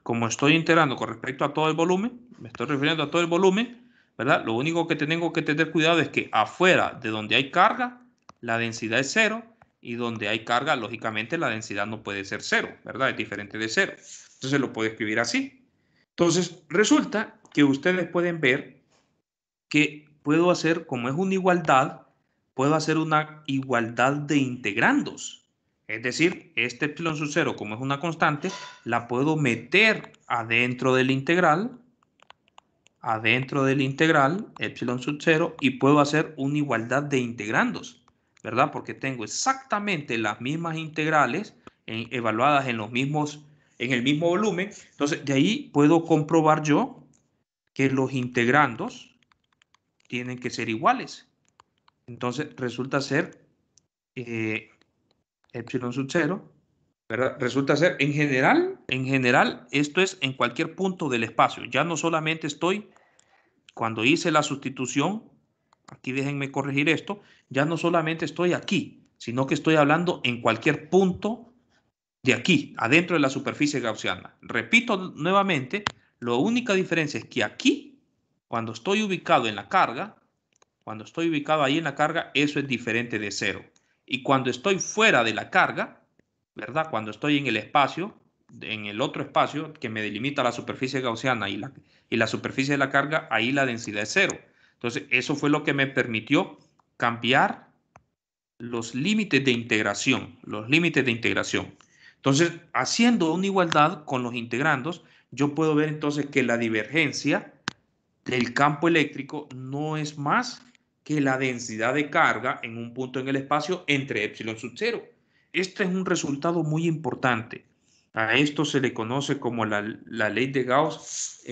como estoy integrando con respecto a todo el volumen, me estoy refiriendo a todo el volumen, ¿verdad? Lo único que tengo que tener cuidado es que afuera de donde hay carga, la densidad es cero, y donde hay carga, lógicamente, la densidad no puede ser cero, ¿verdad? Es diferente de cero. Entonces lo puedo escribir así. Entonces, resulta que ustedes pueden ver que puedo hacer, como es una igualdad, puedo hacer una igualdad de integrandos. Es decir, este epsilon sub 0, como es una constante, la puedo meter adentro del integral, epsilon sub 0, y puedo hacer una igualdad de integrandos, ¿verdad? Porque tengo exactamente las mismas integrales evaluadas en el mismo volumen. Entonces, de ahí puedo comprobar yo que los integrandos tienen que ser iguales. Entonces resulta ser epsilon sub 0, ¿verdad? Resulta ser, en general, esto es en cualquier punto del espacio. Ya no solamente estoy, cuando hice la sustitución, aquí déjenme corregir esto, ya no solamente estoy aquí, sino que estoy hablando en cualquier punto de aquí, adentro de la superficie gaussiana. Repito nuevamente, la única diferencia es que aquí, cuando estoy ubicado en la carga, cuando estoy ubicado ahí en la carga, eso es diferente de 0. Y cuando estoy fuera de la carga, ¿verdad? Cuando estoy en el espacio, en el otro espacio que me delimita la superficie gaussiana y la superficie de la carga, ahí la densidad es 0. Entonces, eso fue lo que me permitió cambiar los límites de integración. Los límites de integración. Entonces, haciendo una igualdad con los integrandos, yo puedo ver entonces que la divergencia del campo eléctrico no es más que la densidad de carga en un punto en el espacio entre epsilon sub 0. Este es un resultado muy importante. A esto se le conoce como la ley de Gauss.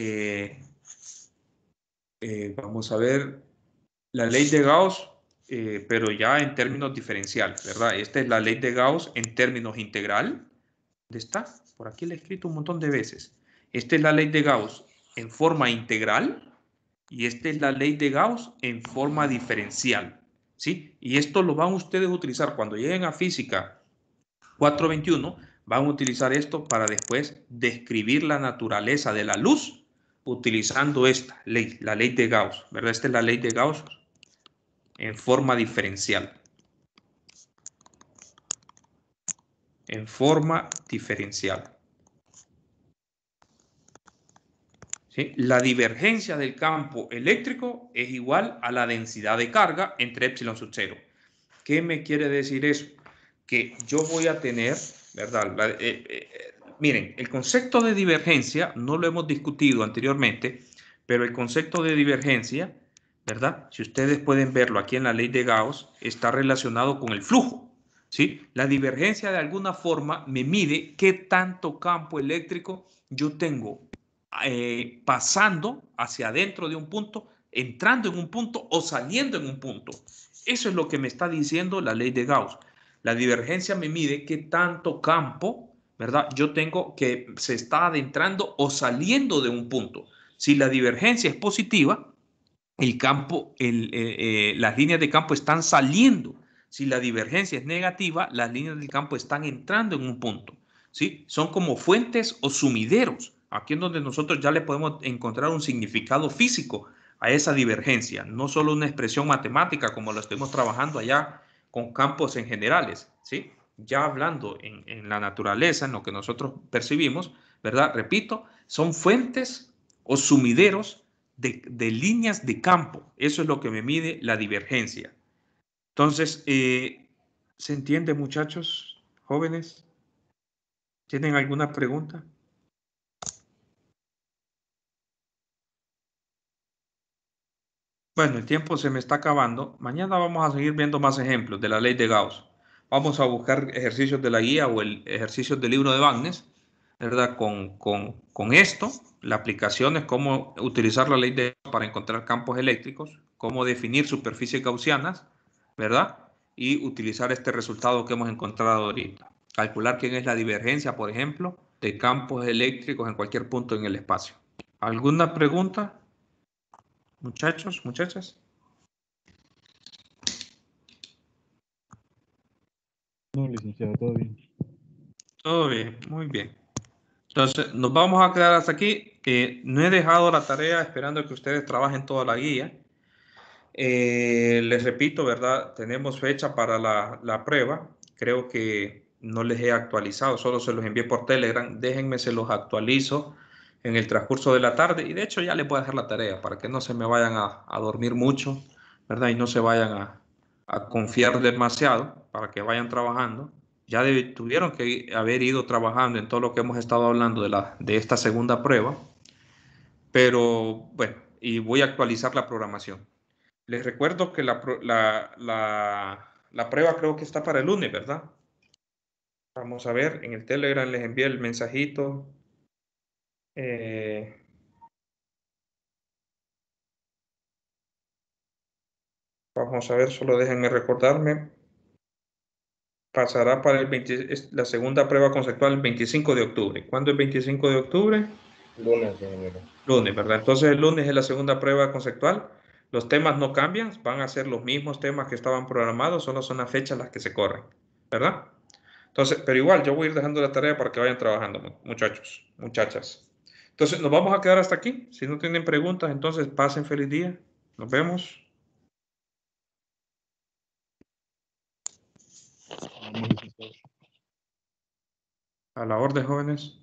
Vamos a ver, la ley de Gauss, pero ya en términos diferenciales, ¿verdad? Esta es la ley de Gauss en términos integral. ¿Dónde está? Por aquí la he escrito un montón de veces. Esta es la ley de Gauss en forma integral. Y esta es la ley de Gauss en forma diferencial, ¿sí? Y esto lo van ustedes a utilizar cuando lleguen a física 421, van a utilizar esto para después describir la naturaleza de la luz utilizando esta ley, la ley de Gauss, ¿verdad? Esta es la ley de Gauss en forma diferencial. En forma diferencial. ¿Sí? La divergencia del campo eléctrico es igual a la densidad de carga entre epsilon sub 0. ¿Qué me quiere decir eso? Que yo voy a tener, ¿verdad? Miren, el concepto de divergencia no lo hemos discutido anteriormente, pero el concepto de divergencia, ¿verdad? Si ustedes pueden verlo aquí en la ley de Gauss, está relacionado con el flujo, ¿sí? La divergencia de alguna forma me mide qué tanto campo eléctrico yo tengo pasando hacia adentro de un punto, entrando en un punto o saliendo en un punto. Eso es lo que me está diciendo la ley de Gauss. La divergencia me mide qué tanto campo, ¿verdad? Yo tengo que se está adentrando o saliendo de un punto. Si la divergencia es positiva, el campo, las líneas de campo están saliendo. Si la divergencia es negativa, las líneas del campo están entrando en un punto. ¿Sí? Son como fuentes o sumideros. Aquí es donde nosotros ya le podemos encontrar un significado físico a esa divergencia, no solo una expresión matemática como lo estemos trabajando allá con campos en generales, ¿sí? Ya hablando en la naturaleza, en lo que nosotros percibimos, ¿verdad? Repito, son fuentes o sumideros de líneas de campo. Eso es lo que me mide la divergencia. Entonces, ¿se entiende, muchachos, jóvenes? ¿Tienen alguna pregunta? Bueno, el tiempo se me está acabando. Mañana vamos a seguir viendo más ejemplos de la ley de Gauss. Vamos a buscar ejercicios de la guía o el ejercicio del libro de Bagnes, ¿verdad? Con esto, la aplicación es cómo utilizar la ley de Gauss para encontrar campos eléctricos, cómo definir superficies gaussianas, ¿verdad? Y utilizar este resultado que hemos encontrado ahorita. Calcular quién es la divergencia, por ejemplo, de campos eléctricos en cualquier punto en el espacio. ¿Alguna pregunta? Muchachos, muchachas. No, licenciado, todo bien. Todo bien, muy bien. Entonces, nos vamos a quedar hasta aquí. No he dejado la tarea esperando que ustedes trabajen toda la guía. Les repito, ¿verdad? Tenemos fecha para la prueba. Creo que no les he actualizado, solo se los envié por Telegram. Déjenme, se los actualizo en el transcurso de la tarde. Y de hecho ya les voy a dejar la tarea para que no se me vayan a dormir mucho, ¿verdad? Y no se vayan a confiar demasiado para que vayan trabajando. Ya tuvieron que haber ido trabajando en todo lo que hemos estado hablando de esta segunda prueba. Pero bueno, y voy a actualizar la programación. Les recuerdo que la prueba creo que está para el lunes, ¿verdad? Vamos a ver, en el Telegram les envié el mensajito. Vamos a ver, solo déjenme recordarme. Pasará para la segunda prueba conceptual el 25 de octubre. ¿Cuándo es 25 de octubre? Lunes, ingeniero. Lunes, ¿verdad? Entonces el lunes es la segunda prueba conceptual. Los temas no cambian, van a ser los mismos temas que estaban programados, solo son las fechas las que se corren, ¿verdad? Entonces, pero igual, yo voy a ir dejando la tarea para que vayan trabajando, muchachos, muchachas. Entonces, nos vamos a quedar hasta aquí. Si no tienen preguntas, entonces pasen feliz día. Nos vemos. A la orden, jóvenes.